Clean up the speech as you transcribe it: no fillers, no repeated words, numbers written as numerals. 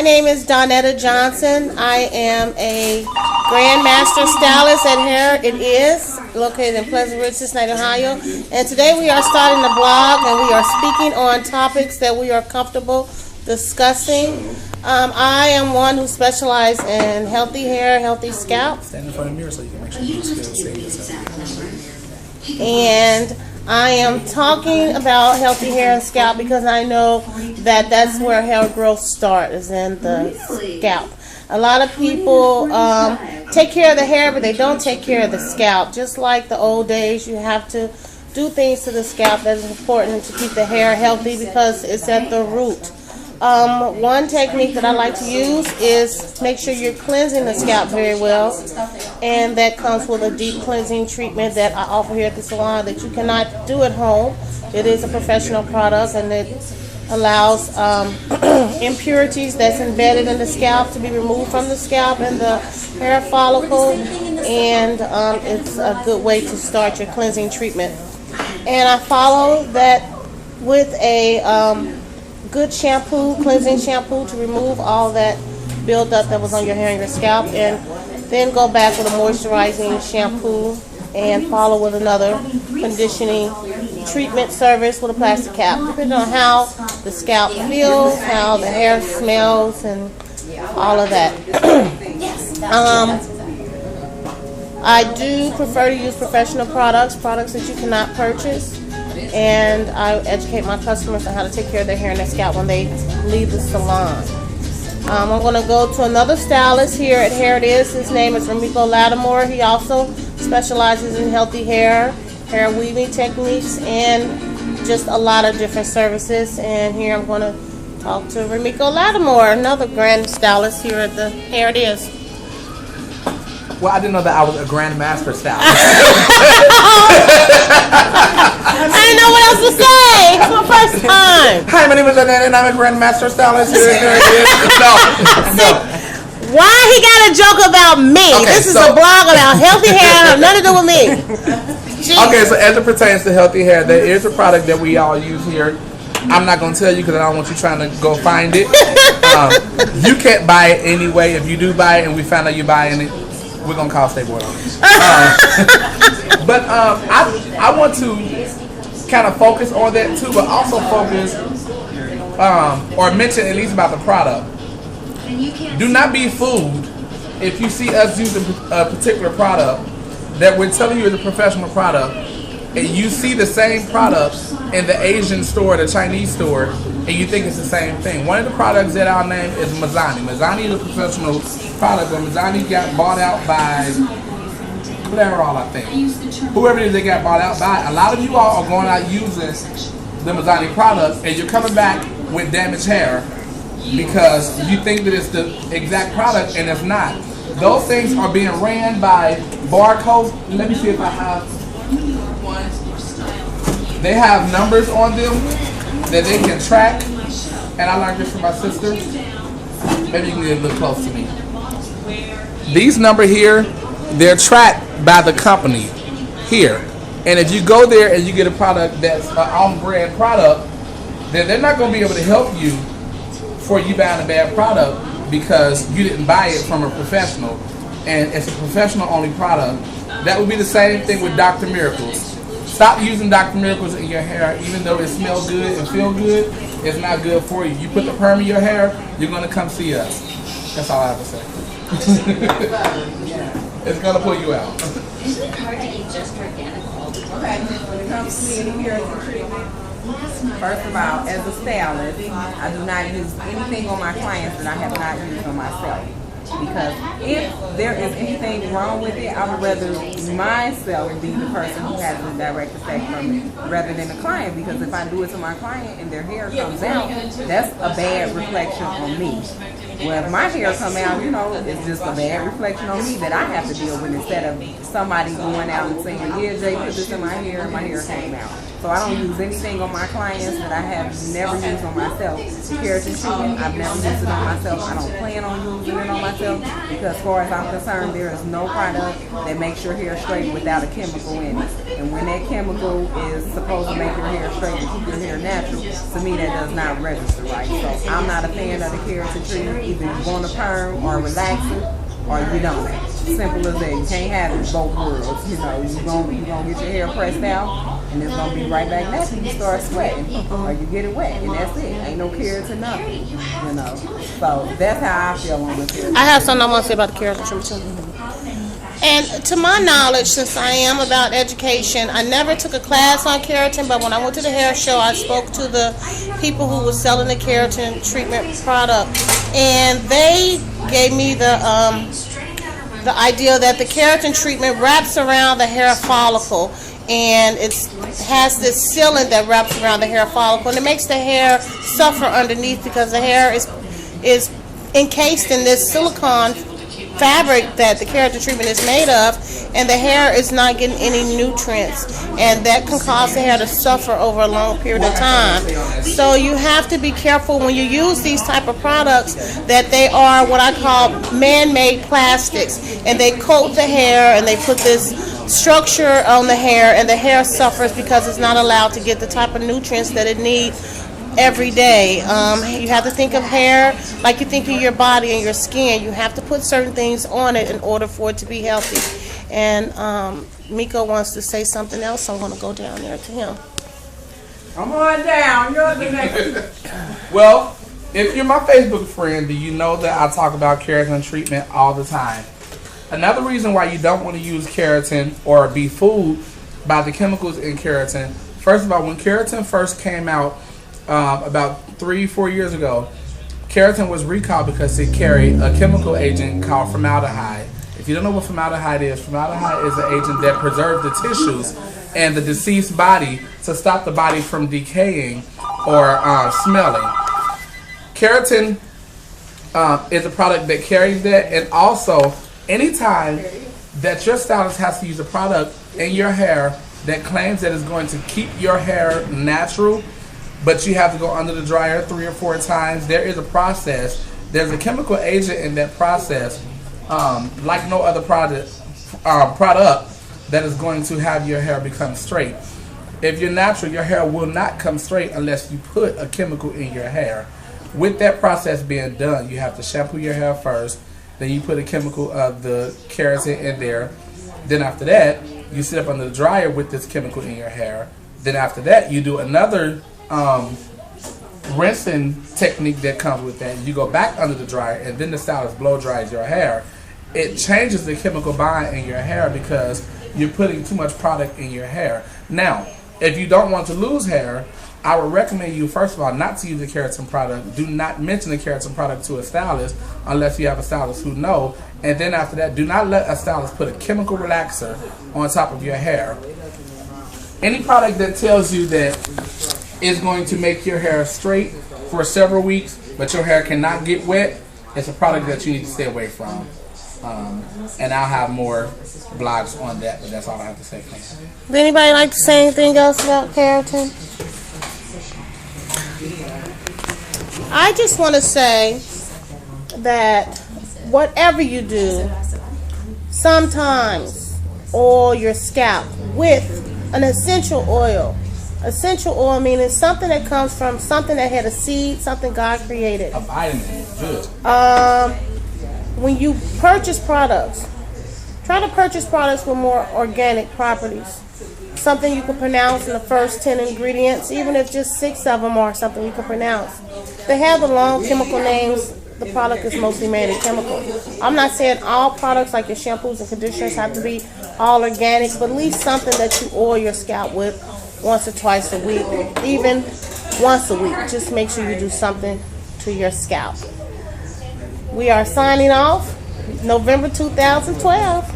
My name is Donetta Johnson. I am a Grandmaster Stylist at Hair It Is, located in Pleasant Ridge, Cincinnati, Ohio. And today we are starting a blog and we are speaking on topics that we are comfortable discussing. I am one who specializes in healthy hair, healthy scalp. Stand in front of the mirror so you can make sure you still see yourself. And I am talking about healthy hair and scalp because I know that that's where hair growth starts, is in the scalp. A lot of people take care of the hair, but they don't take care of the scalp. Just like the old days, you have to do things to the scalp that is important to keep the hair healthy because it's at the root. One technique that I like to use is make sure you're cleansing the scalp very well, and that comes with a deep cleansing treatment that I offer here at the salon that you cannot do at home. It is a professional product, and it allows impurities that's embedded in the scalp to be removed from the scalp and the hair follicle, and it's a good way to start your cleansing treatment. And I follow that with a good shampoo, cleansing shampoo, to remove all that buildup that was on your hair and your scalp, and then go back with a moisturizing shampoo and follow with another conditioning treatment service with a plastic cap, depending on how the scalp feels, how the hair smells, and all of that. I do prefer to use professional products that you cannot purchase. And I educate my customers on how to take care of their hair and their scalp when they leave the salon. I'm going to go to another stylist here at Hair It Is. His name is Remiko Lattimore. He also specializes in healthy hair weaving techniques, and just a lot of different services. And here I'm going to talk to Remiko Lattimore, another grand stylist here at the Hair It Is. Well, I didn't know that I was a Grandmaster stylist. I didn't know what else to say. It's my first time. Hi, my name is Annette, and I'm a Grandmaster stylist here. No. Why he got a joke about me? Okay, this is a blog about healthy hair. Nothing to do with me. Jeez. Okay, so as it pertains to healthy hair, there is a product that we all use here. I'm not going to tell you because I don't want you trying to go find it. You can't buy it anyway. If you do buy it and we find out you're buying it, we're going to call State Board on it. But I want to kind of focus on that too, but also focus or mention at least about the product. Do not be fooled if you see us using a particular product that we're telling you is a professional product, and you see the same product in the Asian store, the Chinese store, and you think it's the same thing. One of the products that I'll name is Mizani. Mizani is a professional product, but Mizani got bought out by Clairol, I think. Whoever it is that got bought out by, a lot of you all are going out using the Mizani product, and you're coming back with damaged hair because you think that it's the exact product, and it's not. Those things are being ran by barcodes. Let me see if I have one. They have numbers on them that they can track, and I learned this from my sister. Maybe you can get a little close to me. These numbers here, they're tracked by the company here, and if you go there and you get a product that's an off-brand product, then they're not going to be able to help you for you buying a bad product because you didn't buy it from a professional, and it's a professional-only product. That would be the same thing with Dr. Miracles. Stop using Dr. Miracles in your hair, even though it smells good and feel good. It's not good for you. You put the perm in your hair, you're gonna come see us. That's all I have to say. It's gonna pull you out. Isn't it hard to eat just organic all the time? Okay, when it comes to me and hair treatment, first of all, as a stylist, I do not use anything on my clients that I have not used on myself. Because if there is anything wrong with it, I would rather myself be the person who has the direct effect from it rather than the client. Because if I do it to my client and their hair comes out, that's a bad reflection on me. Well, if my hair come out, it's just a bad reflection on me that I have to deal with instead of somebody going out and saying, yeah, Jay, put this in my hair and my hair came out. So I don't use anything on my clients that I have never used on myself. The keratin treatment, I've never used it on myself. I don't plan on using it on myself because as far as I'm concerned, there is no product that makes your hair straight without a chemical in it. And when that chemical is supposed to make your hair straight and keep your hair natural, to me that does not register right. So I'm not a fan of the keratin treatment. Either you want a perm or relaxing, or you don't. Simple as that. You can't have it both worlds. You know, you're gonna get your hair pressed out, and it's gonna be right back natural. You start sweating, or you get it wet, and that's it. Ain't no keratin nothing. You know. So that's how I feel on the keratin. I have something I want to say about the keratin treatment too. And to my knowledge, since I am about education, I never took a class on keratin, but when I went to the hair show, I spoke to the people who were selling the keratin treatment product, and they gave me the idea that the keratin treatment wraps around the hair follicle, and it has this sealant that wraps around the hair follicle, and it makes the hair suffer underneath because the hair is encased in this silicone fabric that the keratin treatment is made of, and the hair is not getting any nutrients, and that can cause the hair to suffer over a long period of time. So you have to be careful when you use these type of products that they are what I call man-made plastics, and they coat the hair and they put this structure on the hair, and the hair suffers because it's not allowed to get the type of nutrients that it needs every day. You have to think of hair like you think of your body and your skin. You have to put certain things on it in order for it to be healthy. And Miko wants to say something else, so I'm going to go down there to him. Come on down. You're the next. Well, if you're my Facebook friend, do you know that I talk about keratin treatment all the time? Another reason why you don't want to use keratin or be fooled by the chemicals in keratin, first of all, when keratin first came out, about 3-4 years ago, keratin was recalled because it carried a chemical agent called formaldehyde. If you don't know what formaldehyde is an agent that preserves the tissues and the deceased body to stop the body from decaying or smelling. Keratin is a product that carries that, and also anytime that your stylist has to use a product in your hair that claims that it's going to keep your hair natural, but you have to go under the dryer 3 or 4 times, there is a process. There's a chemical agent in that process, like no other product that is going to have your hair become straight. If you're natural, your hair will not come straight unless you put a chemical in your hair. With that process being done, you have to shampoo your hair first, then you put a chemical of the keratin in there. Then after that, you sit up under the dryer with this chemical in your hair. Then after that, you do another rinsing technique that comes with that. You go back under the dryer, and then the stylist blow dries your hair. It changes the chemical bond in your hair because you're putting too much product in your hair. Now, if you don't want to lose hair, I would recommend you, first of all, not to use a keratin product. Do not mention a keratin product to a stylist unless you have a stylist who knows. And then after that, do not let a stylist put a chemical relaxer on top of your hair. Any product that tells you that it's going to make your hair straight for several weeks, but your hair cannot get wet, it's a product that you need to stay away from. And I'll have more blogs on that, but that's all I have to say for now. Would anybody like to say anything else about keratin? I just want to say that whatever you do, sometimes oil your scalp with an essential oil. Essential oil meaning something that comes from something that had a seed, something God created. A vitamin, good. When you purchase products, try to purchase products with more organic properties. Something you can pronounce in the first 10 ingredients, even if just 6 of them are something you can pronounce. They have the long chemical names. The product is mostly made of chemicals. I'm not saying all products like your shampoos and conditioners have to be all organic, but at least something that you oil your scalp with once or twice a week, even once a week. Just make sure you do something to your scalp. We are signing off November 2012.